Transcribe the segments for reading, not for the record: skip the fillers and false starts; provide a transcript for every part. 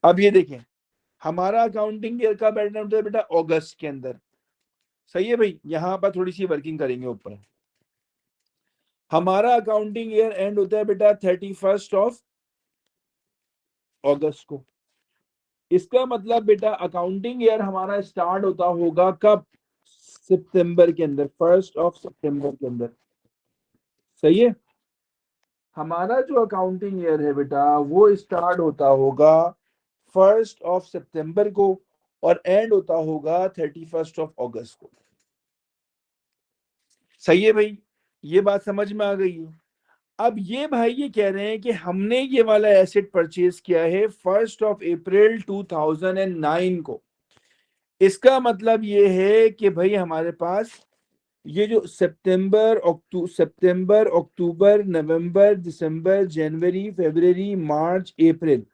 अब ये देखें, हमारा अकाउंटिंग ईयर का एंड होता है बेटा अगस्त के अंदर, सही है भाई। यहां पर थोड़ी सी वर्किंग करेंगे ऊपर। हमारा अकाउंटिंग ईयर एंड होता है बेटा 31 अगस्त को। इसका मतलब बेटा अकाउंटिंग ईयर हमारा स्टार्ट होता होगा कब? सितंबर के अंदर, 1 सितंबर के अंदर, सही है। हमारा जो अकाउंटिंग ईयर है बेटा वो स्टार्ट होता होगा 1 सितंबर को और एंड होता होगा 31 अगस्त को, सही है भाई। ये बात समझ में आ गई है। अब ये भाई ये कह रहे हैं कि हमने ये वाला एसेट परचेज किया है 1 अप्रैल 2009 को। इसका मतलब ये है कि भाई हमारे पास ये जो सितंबर अक्टूबर नवंबर दिसंबर जनवरी फरवरी मार्च अप्रैल,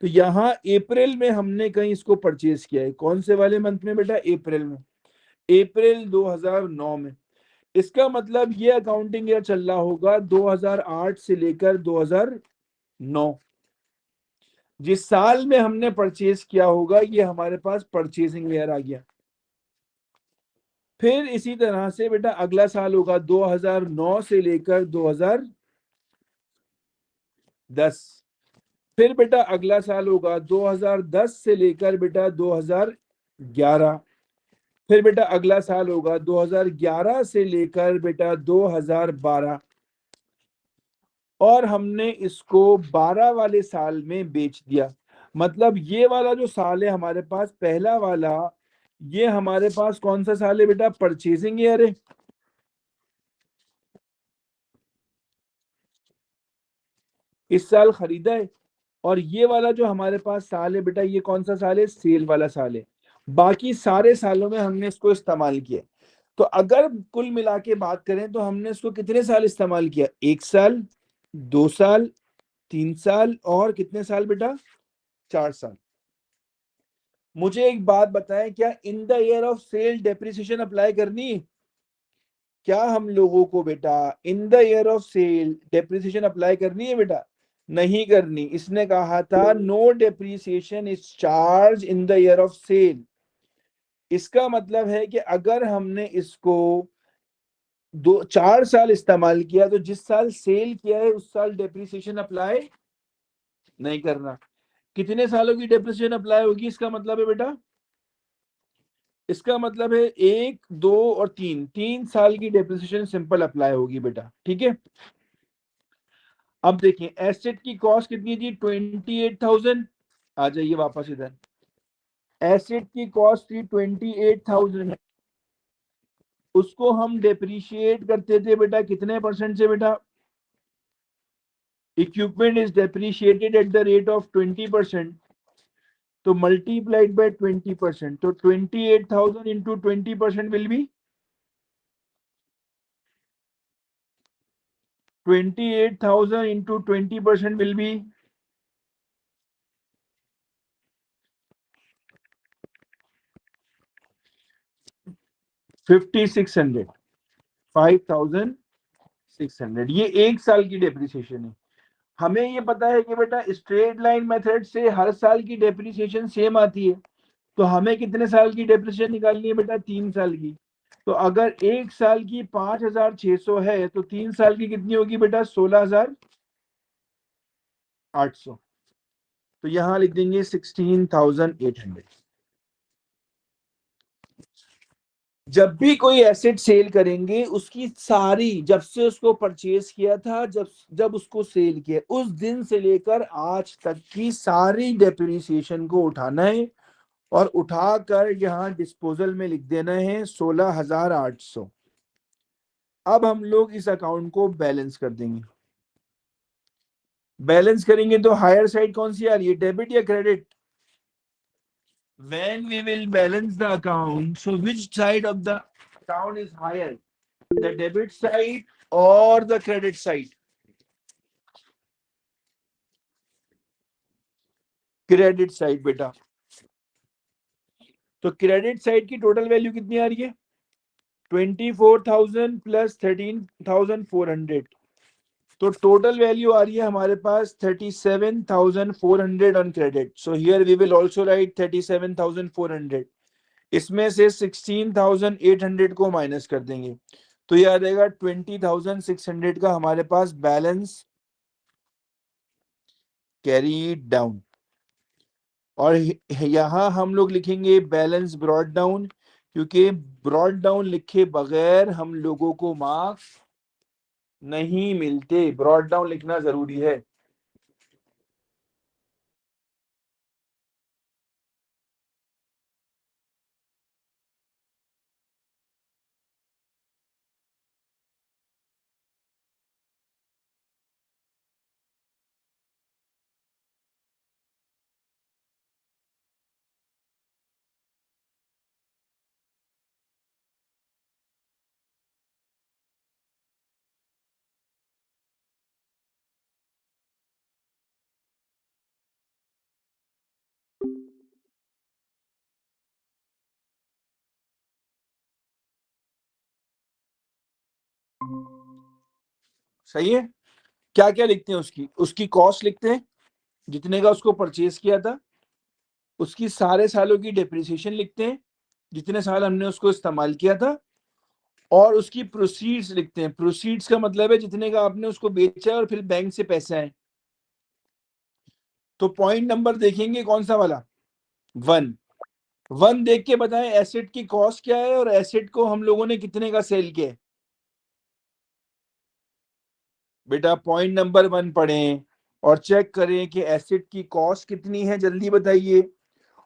तो यहाँ अप्रैल में हमने कहीं इसको परचेज किया है। कौन से वाले मंथ में बेटा? अप्रैल में, अप्रैल 2009 में। इसका मतलब ये अकाउंटिंग ईयर चल रहा होगा 2008 से लेकर 2009। जिस साल में हमने परचेज किया होगा ये हमारे पास परचेजिंग ईयर आ गया। फिर इसी तरह से बेटा अगला साल होगा 2009 से लेकर 2010। फिर बेटा अगला साल होगा 2010 से लेकर बेटा 2011। फिर बेटा अगला साल होगा 2011 से लेकर बेटा 2012। और हमने इसको 12 वाले साल में बेच दिया। मतलब ये वाला जो साल है हमारे पास पहला वाला, ये हमारे पास कौन सा साल है बेटा? परचेजिंग ईयर है। इस साल खरीदा है। और ये वाला जो हमारे पास साल है बेटा ये कौन सा साल है? सेल वाला साल है। बाकी सारे सालों में हमने इसको इस्तेमाल किया। तो अगर कुल मिला के बात करें तो हमने इसको कितने साल इस्तेमाल किया? 1 साल, 2 साल, 3 साल और कितने साल बेटा? 4 साल। मुझे एक बात बताएं, क्या in the year of sale depreciation apply करनी है? क्या हम लोगों को बेटा in the year of sale depreciation apply करनी है बेटा? नहीं करनी। इसने कहा था no depreciation is charge in the year of sale. इसका मतलब है कि अगर हमने इसको 4 साल इस्तेमाल किया तो जिस साल सेल किया है उस साल डेप्रिसिएशन अप्लाई नहीं करना। कितने सालों की डेप्रिसिएशन अप्लाई होगी? इसका मतलब है बेटा, इसका मतलब है 1, 2 और 3 साल की डेप्रिसिएशन सिंपल अप्लाई होगी बेटा, ठीक है। अब देखिए एसेट की कॉस्ट कितनी थी? 28,000। आ जाइए वापस इधर। एसेट की कॉस्ट थी 28,000। उसको हम डेप्रिशिएट करते थे बेटा कितने परसेंट से बेटा? Equipment is depreciated at the rate of 20%। तो मल्टीप्लाइड बाय 20%, तो 28,000 into 20% will be 28,000 into 20% will be 5,600। 5,600 ये 1 साल की डेप्रिसिएशन है। हमें ये पता है कि बेटा स्ट्रेट लाइन मेथड से हर साल की डेप्रिसिएशन सेम आती है। तो हमें कितने साल की डेप्रिसिएशन निकालनी है बेटा? 3 साल की। तो अगर 1 साल की 5,600 है तो 3 साल की कितनी होगी बेटा? 16,800। तो यहां लिख देंगे 16,800। जब भी कोई एसेट सेल करेंगे उसकी सारी, जब से उसको परचेज किया था, जब जब उसको सेल किया उस दिन से लेकर आज तक की सारी डेप्रिसिएशन को उठाना है और उठाकर यहाँ डिस्पोजल में लिख देना है 16,800। अब हम लोग इस अकाउंट को बैलेंस कर देंगे। बैलेंस करेंगे तो हायर साइड कौन सी आ रही है? डेबिट या credit? When we will balance the account, so which side of the account is higher, the debit side or the credit side? Credit side बेटा। तो क्रेडिट साइड की टोटल वैल्यू कितनी आ रही है? 24,000 प्लस 13,400। तो टोटल वैल्यू आ रही है हमारे पास 37,400 on credit. So here we will also write 37,400. इसमें से 16,800 को माइनस कर देंगे तो ये आ जाएगा 20,600 का हमारे पास बैलेंस कैरी डाउन. और यहां हम लोग लिखेंगे बैलेंस ब्रॉड डाउन, क्योंकि ब्रॉड डाउन लिखे बगैर हम लोगों को मार्क्स नहीं मिलते. ब्रॉड डाउन लिखना जरूरी है. सही है. क्या क्या लिखते हैं? उसकी उसकी कॉस्ट लिखते हैं जितने का उसको परचेज किया था. उसकी सारे सालों की डेप्रिसिएशन लिखते हैं जितने साल हमने उसको इस्तेमाल किया था. और उसकी प्रोसीड्स लिखते हैं. प्रोसीड्स का मतलब है जितने का आपने उसको बेचा और फिर बैंक से पैसे आए. तो पॉइंट नंबर देखेंगे कौन सा वाला? 1. 1 देख के बताएं एसेट की कॉस्ट क्या है और एसेट को हम लोगों ने कितने का सेल किया है. बेटा पॉइंट नंबर 1 पढ़ें और चेक करें कि एसेट की कॉस्ट कितनी है. जल्दी बताइए.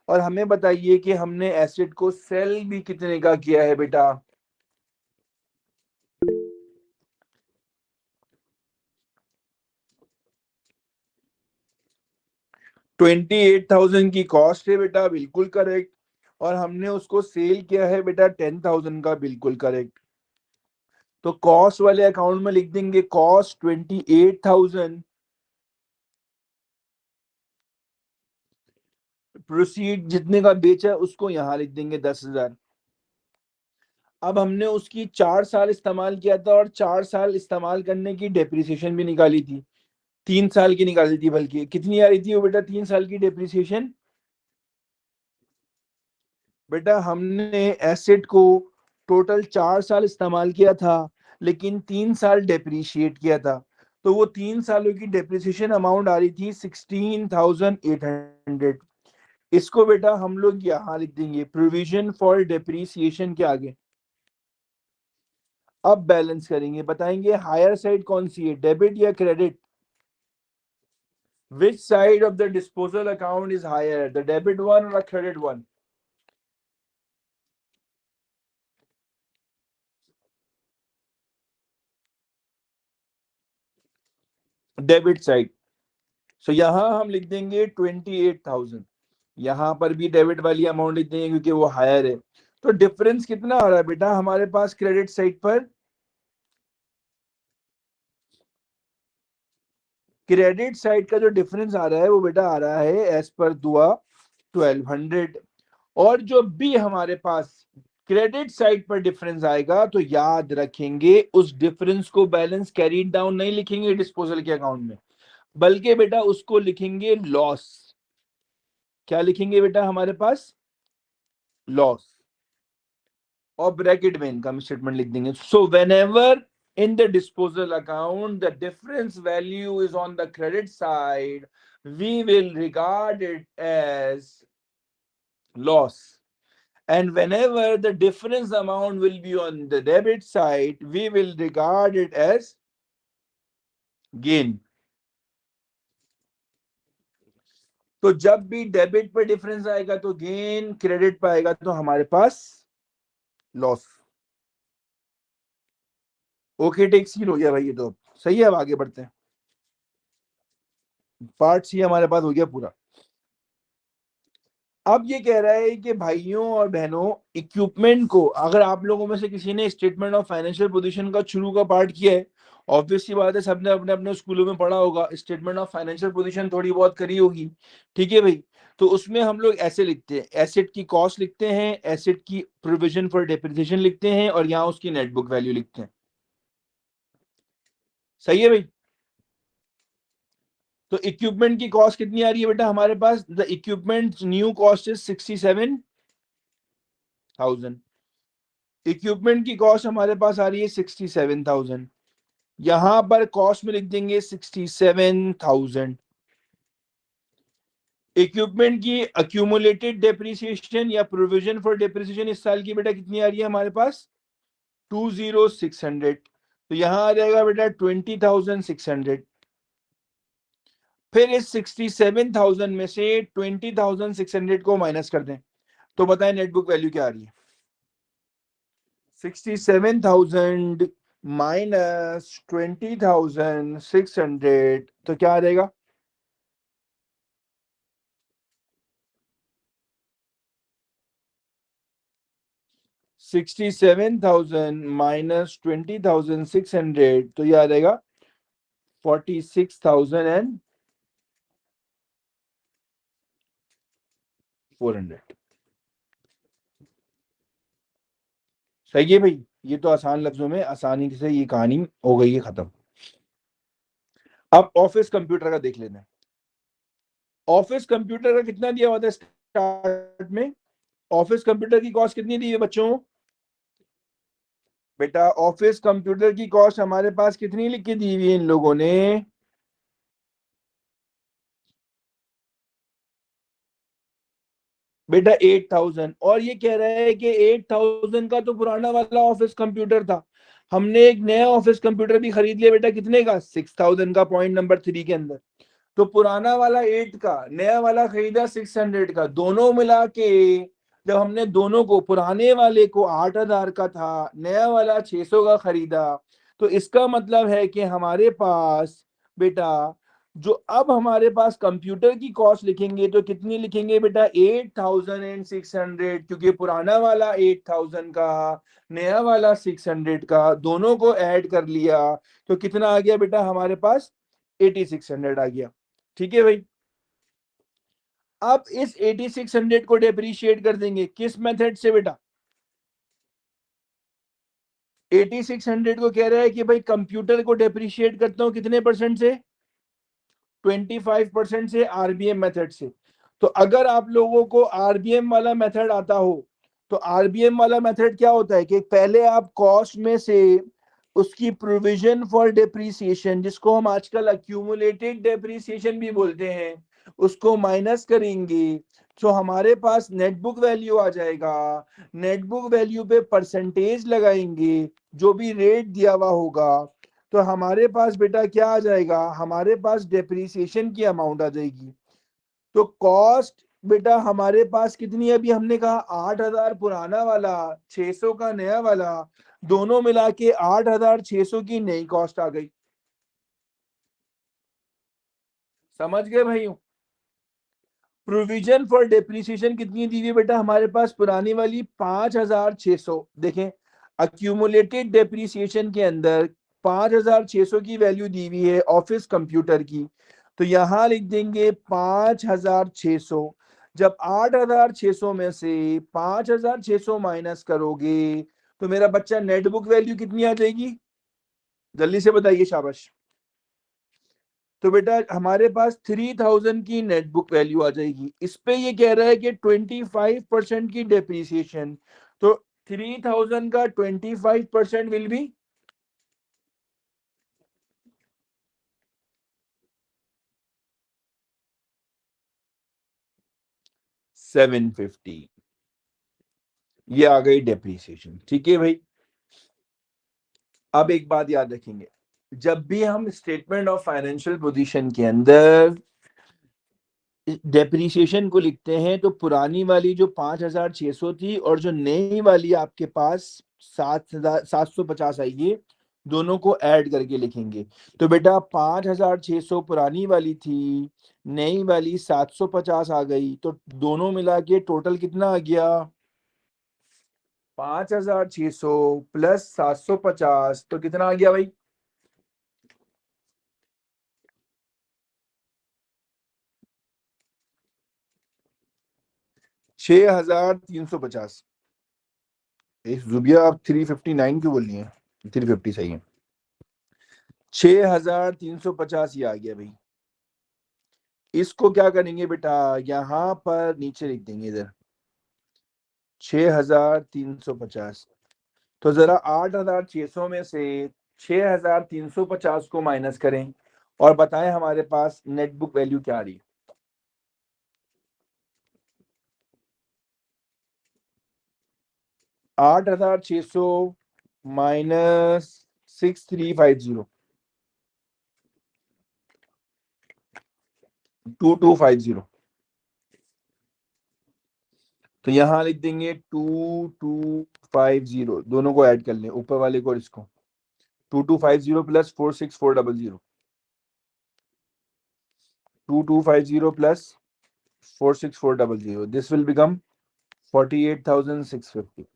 और हमें बताइए कि हमने एसेट को सेल भी कितने का किया है बेटा. 28,000 की कॉस्ट है बेटा, बिल्कुल करेक्ट. और हमने उसको सेल किया है बेटा 10,000 का, बिल्कुल करेक्ट. तो कॉस्ट वाले अकाउंट में लिख देंगे कॉस्ट 28,000. प्रोसीड जितने का बेचा उसको यहां लिख देंगे 10,000. अब हमने उसकी 4 साल इस्तेमाल किया था और 4 साल इस्तेमाल करने की डेप्रिसिएशन भी निकाली थी. 3 साल की निकाली थी. बल्कि कितनी आ रही थी वो बेटा 3 साल की डेप्रिसिएशन? बेटा हमने एसेट को टोटल 4 साल इस्तेमाल किया था लेकिन 3 साल डेप्रिशिएट किया था. तो वो 3 सालों की डेप्रिसिएशन अमाउंट आ रही थी 16,800. इसको बेटा हम लोग यहां लिख देंगे प्रोविजन फॉर डेप्रिसिएशन के आगे. अब बैलेंस करेंगे. बताएंगे हायर साइड कौन सी है, डेबिट या credit? Which side of the disposal account is higher, the debit one और credit one? Debit side. So यहां हम लिख देंगे 28,000. यहां पर भी डेबिट वाली अमाउंट लिख देंगे क्योंकि वो हायर है. तो डिफरेंस कितना आ रहा है बेटा हमारे पास क्रेडिट साइड पर? क्रेडिट साइड का जो डिफरेंस आ रहा है वो बेटा आ रहा है एज पर दुआ 1200. और जो भी हमारे पास क्रेडिट साइड पर डिफरेंस आएगा तो याद रखेंगे उस डिफरेंस को बैलेंस कैरी डाउन नहीं लिखेंगे डिस्पोजल के अकाउंट में, बल्कि बेटा उसको लिखेंगे लॉस. क्या लिखेंगे बेटा हमारे पास? लॉस. और ब्रैकेट में इनकम स्टेटमेंट लिख देंगे. So when ever in the disposal account the difference value is on the credit side, we will regard it as loss. And whenever the difference amount will be on the debit side, we will regard it as gain. तो जब भी debit पे difference आएगा तो gain, credit पे आएगा तो हमारे पास लॉस. ओके टेक सील हो गया भाई. ये तो सही है. अब आगे बढ़ते हैं. पार्ट सी हमारे पास हो गया पूरा. अब ये कह रहा है कि भाइयों और बहनों इक्विपमेंट को, अगर आप लोगों में से किसी ने स्टेटमेंट ऑफ फाइनेंशियल पोजीशन का शुरू का पार्ट किया है, ऑब्वियस सी बात है सबने अपने अपने स्कूलों में पढ़ा होगा, स्टेटमेंट ऑफ फाइनेंशियल पोजीशन थोड़ी बहुत करी होगी. ठीक है भाई. तो उसमें हम लोग ऐसे लिखते हैं, एसेट की कॉस्ट लिखते हैं, एसेट की प्रोविजन फॉर डेप्रिसिएशन लिखते हैं और यहाँ उसकी नेट बुक वैल्यू लिखते हैं. सही है भाई. तो इक्विपमेंट की कॉस्ट कितनी आ रही है बेटा हमारे पास? The equipment new cost is 67,000। Equipment की कॉस्ट हमारे पास आ रही है 67,000। यहां पर कॉस्ट में लिख देंगे 67,000। इक्विपमेंट की अक्यूमुलेटेड डेप्रिसिएशन या प्रोविजन फॉर डेप्रिसिएशन इस साल की बेटा कितनी आ रही है हमारे पास? 20,600। तो यहां आ जाएगा बेटा 20,600। फिर इस 67,000 में से 20,600 को माइनस कर दें तो बताएं नेटबुक वैल्यू क्या आ रही है? 67,000 माइनस 20,600 तो क्या आ जाएगा? 67,000 माइनस 20,600 तो ये आ जाएगा 46,400। सही है भाई, ये तो आसान लफ्जों में आसानी से ये कहानी हो गई है खत्म। अब ऑफिस कंप्यूटर का देख लेते हैं। ऑफिस कंप्यूटर का कितना दिया हुआ था स्टार्ट में? ऑफिस कंप्यूटर की कॉस्ट कितनी दी है बच्चों? बेटा ऑफिस कंप्यूटर की कॉस्ट हमारे पास कितनी लिख के दी हुई है इन लोगों ने? बेटा 8,000। और ये कह रहा है कि 8,000 का तो पुराना वाला ऑफिस कंप्यूटर था, हमने एक नया ऑफिस कंप्यूटर भी खरीद लिया बेटा कितने का? 6,000 का, पॉइंट नंबर 3 के अंदर। तो पुराना वाला 8 का, नया वाला खरीदा 600 का, दोनों मिला के जब हमने दोनों को, पुराने वाले को 8,000 का था, नया वाला 600 का खरीदा, तो इसका मतलब है कि हमारे पास बेटा जो अब हमारे पास कंप्यूटर की कॉस्ट लिखेंगे तो कितनी लिखेंगे बेटा? 8,600, क्योंकि पुराना वाला 8,000 का, नया वाला 600 का, दोनों को ऐड कर लिया तो कितना आ गया बेटा हमारे पास? 8,600 आ गया। ठीक है भाई। अब इस 8,600 को डेप्रीशिएट कर देंगे किस मेथड से बेटा? 8,600 को कह रहा है कि भाई कंप्यूटर को डेप्रीशिएट करता हूं कितने परसेंट से? 25% से, आरबीएम मेथड से। तो अगर आप लोगों को आरबीएम वाला मेथड आता हो तो आरबीएम वाला मेथड क्या होता है कि पहले आप कॉस्ट में से उसकी प्रोविजन फॉर डेप्रीसिएशन, जिसको हम आजकल अक्यूमुलेटेड डेप्रीसिएशन भी बोलते हैं, उसको माइनस करेंगे तो हमारे पास नेटबुक वैल्यू आ जाएगा। नेटबुक वैल्यू पे परसेंटेज लगाएंगे जो भी रेट दिया हुआ होगा, तो हमारे पास बेटा क्या आ जाएगा? हमारे पास डेप्रीसिएशन की अमाउंट आ जाएगी। तो कॉस्ट बेटा हमारे पास कितनी है? अभी हमने कहा 8,000 पुराना वाला, 600 का नया वाला, दोनों मिला के 8,600 की नई कॉस्ट आ गई। समझ गए भाइयों? प्रोविजन फॉर डेप्रिसिएशन कितनी दी हुई बेटा हमारे पास? पुरानी वाली 5,600। देखें अक्यूमुलेटेड डेप्रिसिएशन के अंदर 5,600 की वैल्यू दी हुई है ऑफिस कंप्यूटर की, तो यहां लिख देंगे 5,600। जब 8,600 में से 5,600 माइनस करोगे तो मेरा बच्चा नेटबुक वैल्यू कितनी आ जाएगी? जल्दी से बताइए, शाबाश। तो बेटा हमारे पास 3,000 की नेटबुक वैल्यू आ जाएगी। इस पे ये कह रहा है कि 25% की डेप्रीसिएशन, तो 3,000 का 25% विल बी 750। ये आ गई डेप्रीसिएशन। ठीक है भाई। अब एक बात याद रखेंगे, जब भी हम स्टेटमेंट ऑफ फाइनेंशियल पोजीशन के अंदर डेप्रीसिएशन को लिखते हैं तो पुरानी वाली जो 5,600 थी और जो नई वाली आपके पास 7,750 आई है, दोनों को ऐड करके लिखेंगे। तो बेटा 5,600 पुरानी वाली थी, नई वाली 750 आ गई, तो दोनों मिला के टोटल कितना आ गया? 5,600 प्लस 750 तो कितना आ गया भाई? 6,350। जुबिया आप 359 क्यों बोल रही है? 350 सही है। 6,350 ये आ गया भाई। इसको क्या करेंगे बेटा, यहां पर नीचे लिख देंगे इधर 6350। तो जरा 8600 में से 6350 को माइनस करें और बताएं हमारे पास नेट बुक वैल्यू क्या आ रही है। 8600 माइनस 6350, 2250। तो यहां लिख देंगे 2250, दोनों को ऐड कर लें, ऊपर वाले को और इसको। 2250 plus 46400, 2250 plus 46400, this will become 48,650।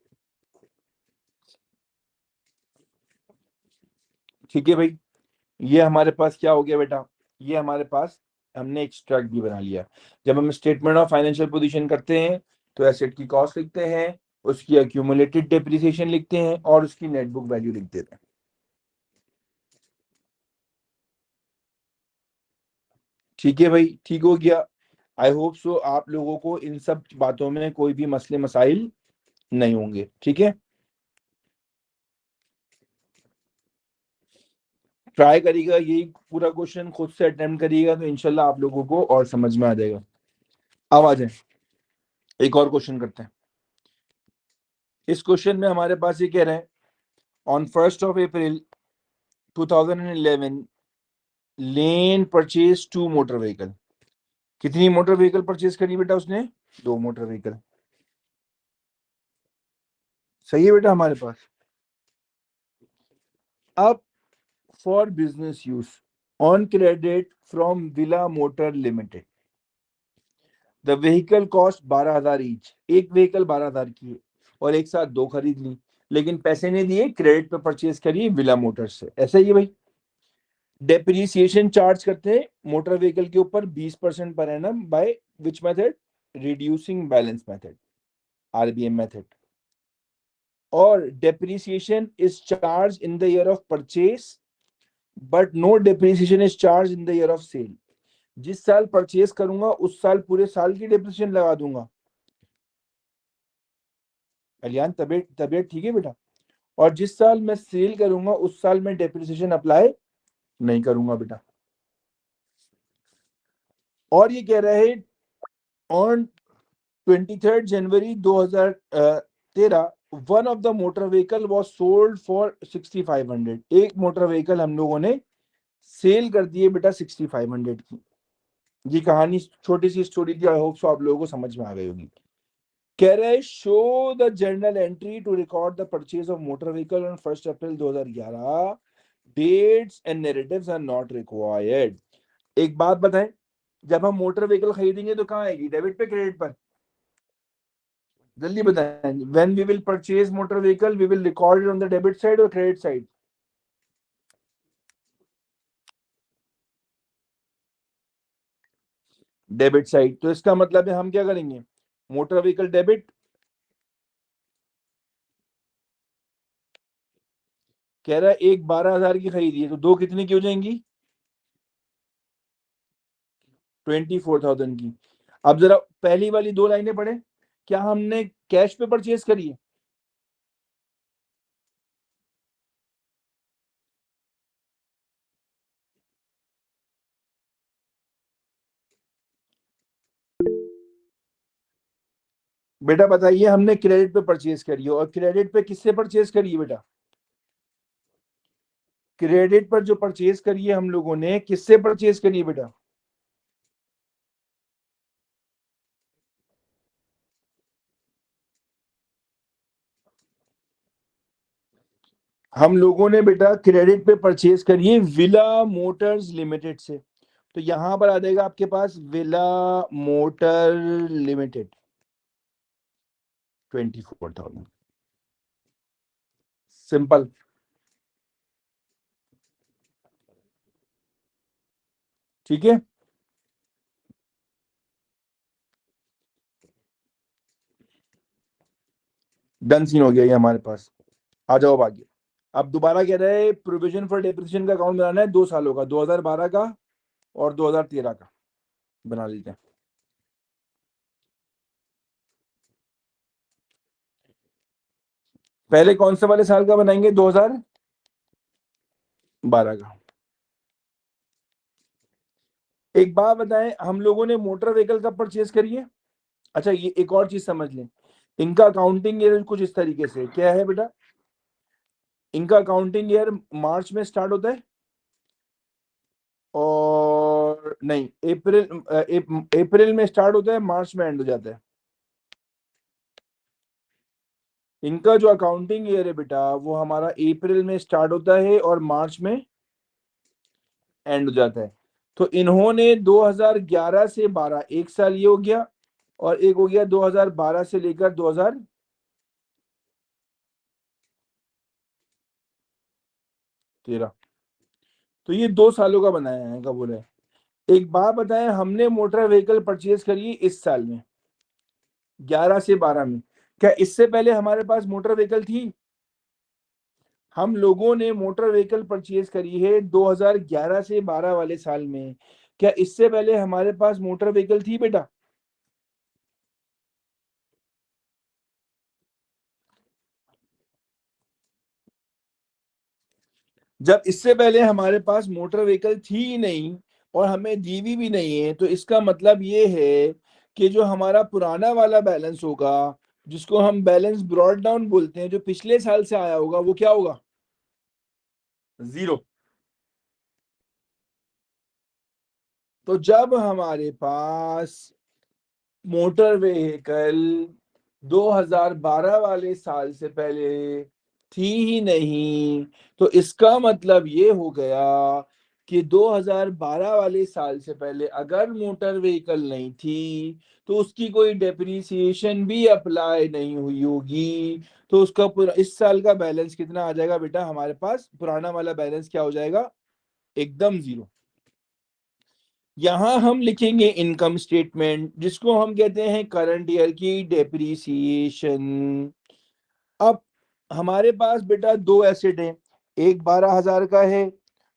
ठीक है भाई, ये हमारे पास क्या हो गया बेटा, ये हमारे पास हमने एक्सट्रैक्ट भी बना लिया। जब हम स्टेटमेंट ऑफ फाइनेंशियल पोजीशन करते हैं तो एसेट की कॉस्ट लिखते हैं, उसकी एक्यूमुलेटेड डेप्रिसिएशन लिखते हैं और उसकी नेट बुक वैल्यू लिख देते हैं। ठीक है भाई, ठीक हो गया। आई होप सो आप लोगों को इन सब बातों में कोई भी मसले मसाइल नहीं होंगे। ठीक है, ट्राई करिएगा, यही पूरा क्वेश्चन खुद से अटेम्प्ट करिएगा तो इंशाल्लाह आप लोगों को और समझ में आ जाएगा। अब आ जाए, एक और क्वेश्चन करते हैं। इस क्वेश्चन में हमारे पास ये कह रहे हैं, on 1 April 2011 lane purchase 2 motor vehicle. कितनी मोटर व्हीकल परचेज करी बेटा उसने? 2 मोटर व्हीकल। सही है बेटा हमारे पास। अब for business use on credit from villa motor limited, the vehicle cost 12,000 each. एक व्हीकल 12,000 की है और एक साथ दो खरीद ली, लेकिन पैसे नहीं दिए, क्रेडिट पे परचेज करिए विला मोटर्स से। ऐसा ही है भाई। डेप्रिसिएशन चार्ज करते हैं मोटर व्हीकल के ऊपर 20% per annum by which method? Reducing balance method, RBM method. और depreciation is charge in the year of purchase but no depreciation is charge in the year of sale. जिस साल purchase करूंगा उस साल पूरे साल की डेप्रिसिएशन लगा दूंगा। कल्याण, तबियत तबियत ठीक है बेटा? और जिस साल मैं सेल करूंगा उस साल मैं डेप्रिसिएशन अप्लाई नहीं करूंगा बेटा। और ये कह रहा है on 23 January 2013 one of the motor vehicle was sold for 6500। एक मोटर व्हीकल हम लोगों ने सेल कर दिए बेटा 6500 की। ये कहानी छोटी सी स्टोरी थी, आई होप सो आप लोगों को समझ में आ गई होगी। कह रहे show the journal entry to record the purchase of motor vehicle on 1 April 2011। Dates and narratives are not required. एक बात बताएं, जब हम मोटर व्हीकल खरीदेंगे तो कहाँ आएगी, डेबिट पे क्रेडिट पर? जल्दी बताएं, when we will purchase motor vehicle we will record it on the debit side और क्रेडिट साइड? Debit side. तो इसका मतलब है हम क्या करेंगे, मोटर व्हीकल डेबिट। कह रहा है एक 12,000 की खरीदी है तो दो कितने की हो जाएंगी? 24,000 की। अब जरा पहली वाली दो लाइनें पढ़े, क्या हमने कैश पे परचेज करी है? बेटा बताइए, हमने क्रेडिट पे परचेज करी है, और क्रेडिट पे किससे परचेज करी है बेटा? क्रेडिट पर जो परचेज करी है हम लोगों ने, किससे परचेज करी है बेटा? हम लोगों ने बेटा क्रेडिट पे परचेज करी है विला मोटर्स लिमिटेड से। तो यहां पर आ जाएगा आपके पास विला मोटर लिमिटेड 24,000। सिंपल। ठीक है, डन सीन हो गया ये हमारे पास। आ जाओ आगे। अब दोबारा कह रहे हैं प्रोविजन फॉर डेप्रिसिएशन का अकाउंट बनाना है 2 सालों का, 2012 का और 2013 का। बना लेते हैं। पहले कौन से वाले साल का बनाएंगे? 2012 का। एक बात बताएं, हम लोगों ने मोटर व्हीकल कब परचेज करी है? अच्छा, ये एक और चीज समझ लें, इनका अकाउंटिंग ईयर कुछ इस तरीके से क्या है बेटा, इनका अकाउंटिंग ईयर मार्च में स्टार्ट होता है और नहीं, अप्रैल में स्टार्ट होता है, मार्च में एंड हो जाता है। इनका जो अकाउंटिंग ईयर है बेटा वो हमारा अप्रैल में स्टार्ट होता है और मार्च में एंड हो जाता है। तो इन्होंने 2011 से 12, एक साल ये हो गया और एक हो गया 2012 से लेकर 2013। तो ये 2 सालों का बनाया है, का बोला है। एक बात बताएं, हमने मोटर व्हीकल परचेज करी इस साल में 11 से 12 में, क्या इससे पहले हमारे पास मोटर व्हीकल थी? हम लोगों ने मोटर व्हीकल परचेज करी है 2011 से 12 वाले साल में, क्या इससे पहले हमारे पास मोटर व्हीकल थी बेटा? जब इससे पहले हमारे पास मोटर व्हीकल थी ही नहीं और हमें दीवी भी नहीं है, तो इसका मतलब ये है कि जो हमारा पुराना वाला बैलेंस होगा, जिसको हम बैलेंस ब्रॉड डाउन बोलते हैं, जो पिछले साल से आया होगा, वो क्या होगा? जीरो। तो जब हमारे पास मोटर व्हीकल 2012 वाले साल से पहले थी ही नहीं, तो इसका मतलब ये हो गया कि 2012 वाले साल से पहले अगर मोटर व्हीकल नहीं थी तो उसकी कोई डेप्रिसिएशन भी अप्लाई नहीं हुई होगी। तो उसका पूरा इस साल का बैलेंस कितना आ जाएगा बेटा हमारे पास? पुराना वाला बैलेंस क्या हो जाएगा? एकदम जीरो। यहां हम लिखेंगे इनकम स्टेटमेंट, जिसको हम कहते हैं करंट ईयर की डेप्रीसिएशन। अब हमारे पास बेटा दो एसेट हैं, एक 12,000 का है,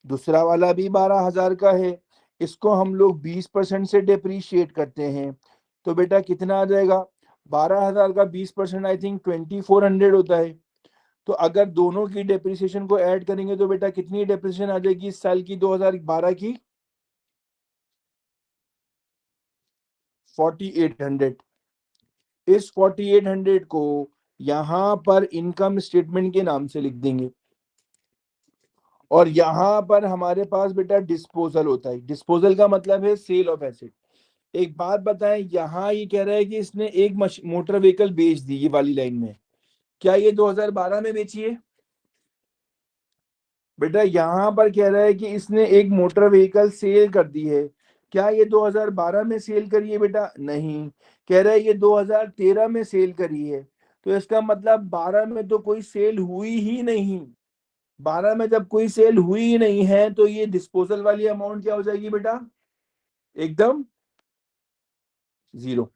दूसरा वाला भी 12,000 का है। इसको हम लोग 20% से डेप्रीशिएट करते हैं, तो बेटा कितना आ जाएगा? 12,000 का 20% आई थिंक 2,400 होता है। तो अगर दोनों की डेप्रिसिएशन को ऐड करेंगे तो बेटा कितनी डेप्रिसिएशन आ जाएगी इस साल की 2012 की? 4,800। इस 4,800 को यहां पर इनकम स्टेटमेंट के नाम से लिख देंगे और यहां पर हमारे पास बेटा डिस्पोजल होता है। डिस्पोजल का मतलब है सेल ऑफ एसेट। एक बात बताएं, यहां ये कह रहा है कि इसने एक मोटर व्हीकल बेच दी, ये वाली लाइन में, क्या ये 2012 में बेची है? बेटा यहां पर कह रहा है कि इसने एक मोटर व्हीकल सेल कर दी है, क्या ये 2012 में सेल करी है बेटा? नहीं, कह रहा है ये 2013 में सेल करी है। तो इसका मतलब 12 में तो कोई सेल हुई ही नहीं। 12 में जब कोई सेल हुई ही नहीं है तो ये डिस्पोजल वाली अमाउंट क्या हो जाएगी बेटा? एकदम जीरो।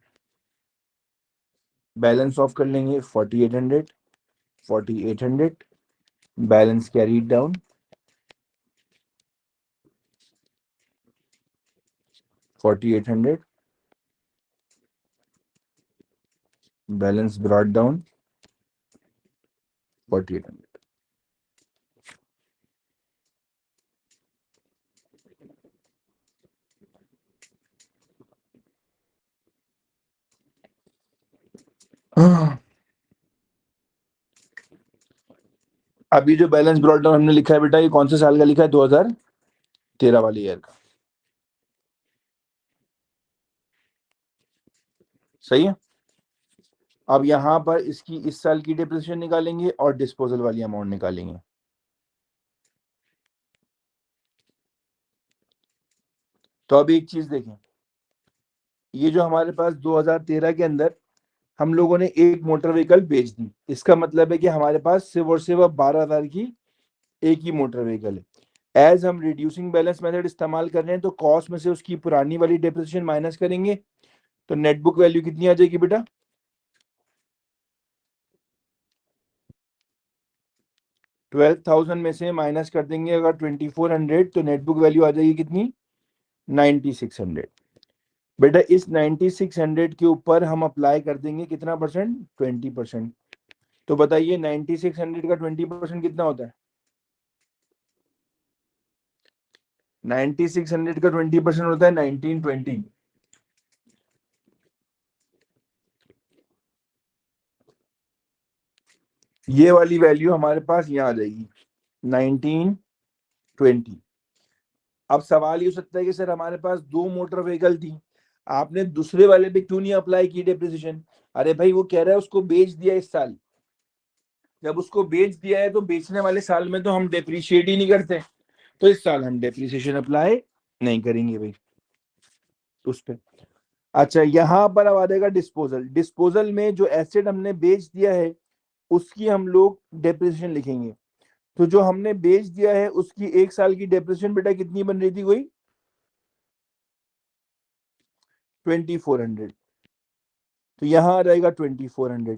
बैलेंस ऑफ कर लेंगे 4,800, 4,800, balance carried down 4,800, balance brought down 4,800। अभी जो बैलेंस ब्रॉट डाउन हमने लिखा है बेटा, ये कौन से साल का लिखा है? 2013 वाले ईयर का। सही है। अब यहां पर इसकी इस साल की डिप्रिसिएशन निकालेंगे और डिस्पोजल वाली अमाउंट निकालेंगे। तो अब एक चीज देखें, ये जो हमारे पास 2013 के अंदर हम लोगों ने एक मोटर व्हीकल बेच दी, इसका मतलब है कि हमारे पास सिर्फ और सिर्फ 12,000 की एक ही मोटर व्हीकल है। एज हम रिड्यूसिंग बैलेंस मेथड इस्तेमाल कर रहे हैं, तो कॉस्ट में से उसकी पुरानी वाली डेप्रिसिएशन माइनस करेंगे, तो नेट बुक वैल्यू कितनी आ जाएगी बेटा? 12,000 में से माइनस कर देंगे अगर 2,400, तो नेट बुक वैल्यू आ जाएगी कितनी? 9,600। बेटा इस 9600 के ऊपर हम अप्लाई कर देंगे कितना परसेंट, 20%। तो बताइए 9600 का 20% कितना होता है? 9600 का 20% होता है 1920। ये वाली वैल्यू हमारे पास यहाँ आ जाएगी 1920। अब सवाल ये हो सकता है कि सर हमारे पास दो मोटर व्हीकल थी, आपने दूसरे वाले पे क्यों नहीं अप्लाई की डेप्रिसिएशन? अरे भाई वो कह रहा है उसको बेच दिया इस साल, जब उसको बेच दिया है तो बेचने वाले साल में तो हम डेप्रिशिएट ही नहीं करते, तो इस साल हम डेप्रिसिएशन अप्लाई नहीं करेंगे भाई उस पे। अच्छा यहाँ पर अब आ जाएगा डिस्पोजल। डिस्पोजल में जो एसेट हमने बेच दिया है उसकी हम लोग डेप्रिसिएशन लिखेंगे। तो जो हमने बेच दिया है उसकी एक साल की डेप्रिसिएशन बेटा कितनी बन रही थी कोई? 2400। तो यहाँ आ जाएगा 2400।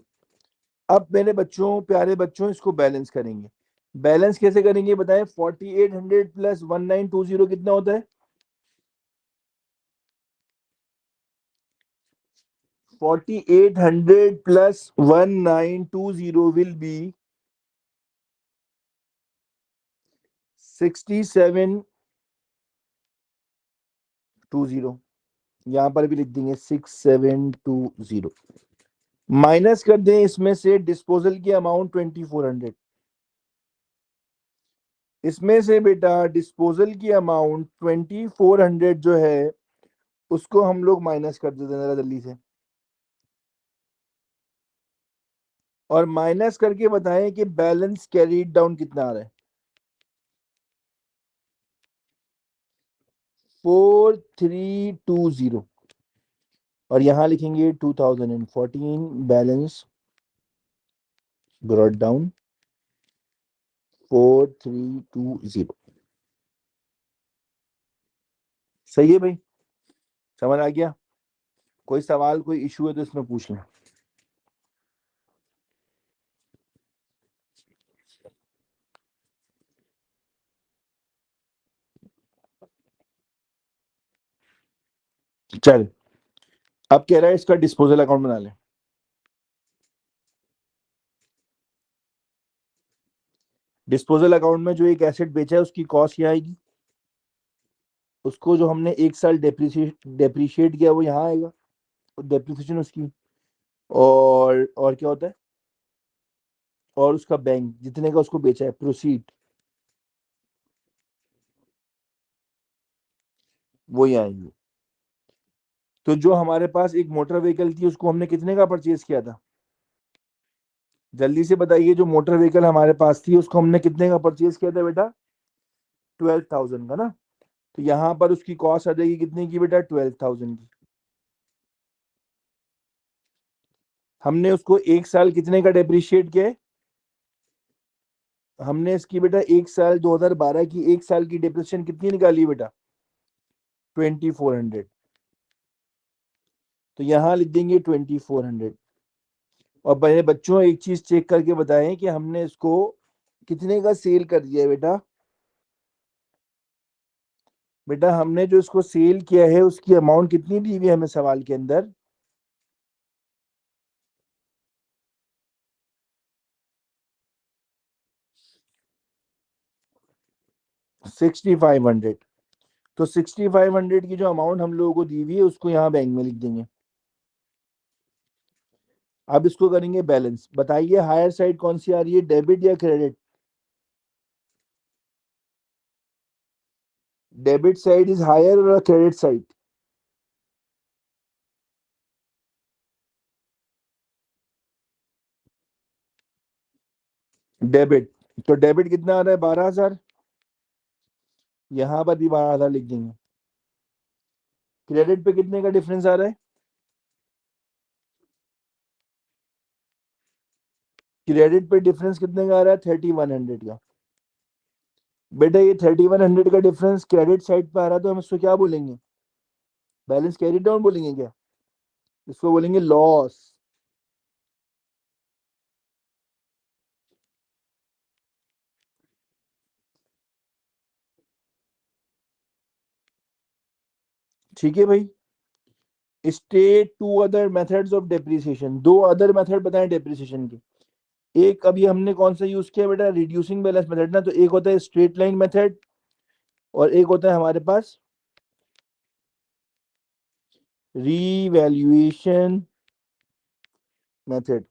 अब मेरे बच्चों, प्यारे बच्चों, इसको बैलेंस करेंगे। बैलेंस कैसे करेंगे बताएं? 4800 प्लस 1920 कितना होता है? 4800 प्लस 1920 विल बी 6720। यहां पर भी लिख देंगे 6720। माइनस कर दें इसमें से डिस्पोजल की अमाउंट 2400। इसमें से बेटा डिस्पोजल की अमाउंट 2400 जो है उसको हम लोग माइनस कर देते हैं जरा जल्दी से, और माइनस करके बताएं कि बैलेंस कैरीड डाउन कितना आ रहा है। 4320। और यहां लिखेंगे 2014 बैलेंस ब्रॉट डाउन 4320। सही है भाई, समझ आ गया? कोई सवाल कोई इशू है तो इसमें पूछ लें। चल अब कह रहा है इसका डिस्पोजल अकाउंट बना ले। डिस्पोजल अकाउंट में जो एक एसेट बेचा है उसकी कॉस्ट यहाँ आएगी, उसको जो हमने एक साल डेप्रिशिएट किया वो यहाँ आएगा, डेप्रिसिएशन उसकी। और क्या होता है? और उसका बैंक जितने का उसको बेचा है प्रोसीड, वो यहाँ आएंगे। तो जो हमारे पास एक मोटर व्हीकल थी उसको हमने कितने का परचेज किया था? जल्दी से बताइए, जो मोटर व्हीकल हमारे पास थी उसको हमने कितने का परचेज किया था बेटा? 12,000 का ना। तो यहाँ पर उसकी कॉस्ट आ जाएगी कितने की बेटा? 12,000 की। हमने उसको एक साल कितने का डेप्रिशिएट किया है? हमने इसकी बेटा एक साल 2012 की एक साल की डेप्रिसिएशन कितनी निकाली बेटा? 2400। तो यहाँ लिख देंगे 2400। और मेरे बच्चों एक चीज चेक करके बताएं कि हमने इसको कितने का सेल कर दिया है बेटा? बेटा हमने जो इसको सेल किया है उसकी अमाउंट कितनी दी हुई है हमें सवाल के अंदर? 6500। तो 6500 की जो अमाउंट हम लोगों को दी हुई है उसको यहाँ बैंक में लिख देंगे। अब इसको करेंगे बैलेंस। बताइए हायर साइड कौन सी आ रही है, डेबिट या credit? Debit side is higher और क्रेडिट साइड? डेबिट। तो डेबिट कितना आ रहा है? 12,000। यहाँ पर भी 12,000 लिख देंगे। क्रेडिट पे कितने का डिफरेंस आ रहा है? क्रेडिट पे डिफरेंस कितने का आ रहा है? 3100 का। बेटा ये 3100 का डिफरेंस क्रेडिट साइड पे आ रहा है तो हम इसको क्या बोलेंगे? बैलेंस कैरी डाउन बोलेंगे क्या? इसको बोलेंगे लॉस। ठीक है भाई। State two other methods of depreciation, दो अदर मेथड बताएं डेप्रिसिएशन के। एक अभी हमने कौन सा यूज किया बेटा, रिड्यूसिंग बैलेंस मेथड ना, तो एक होता है स्ट्रेट लाइन मेथड और एक होता है हमारे पास रीवैल्यूएशन मेथड।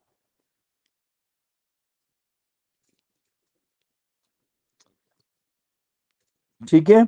ठीक है,